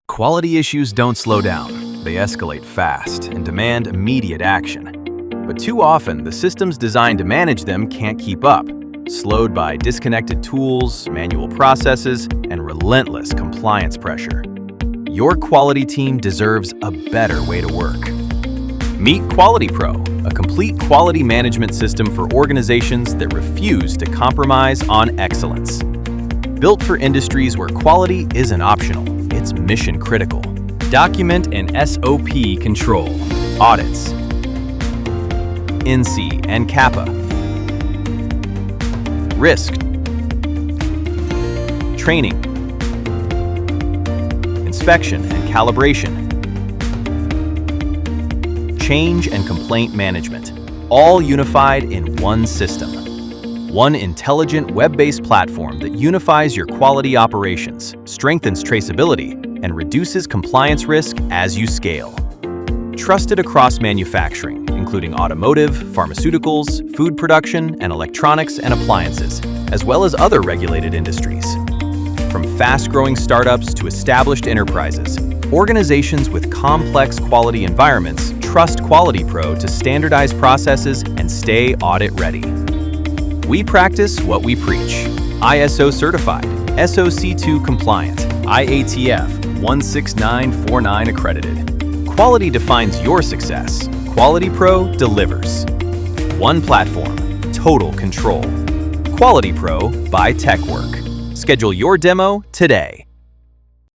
Quality issues don't slow down. They escalate fast and demand immediate action. But too often, the systems designed to manage them can't keep up, slowed by disconnected tools, manual processes, and relentless compliance pressure. Your quality team deserves a better way to work. Meet QualityPro, a complete quality management system for organizations that refuse to compromise on excellence. Built for industries where quality isn't optional, it's mission critical. Document and SOP control, audits, NC and CAPA, risk, training, inspection and calibration, change and complaint management, all unified in one system. One intelligent web-based platform that unifies your quality operations, strengthens traceability, and reduces compliance risk as you scale. Trusted across manufacturing, including automotive, pharmaceuticals, food production, and electronics and appliances, as well as other regulated industries. From fast-growing startups to established enterprises, organizations with complex quality environments trust QualityPro to standardize processes and stay audit-ready. We practice what we preach. ISO certified, SOC2 compliant, IATF 16949 accredited. Quality defines your success. QualityPro delivers. One platform, total control. QualityPro by TecWork. Schedule your demo today.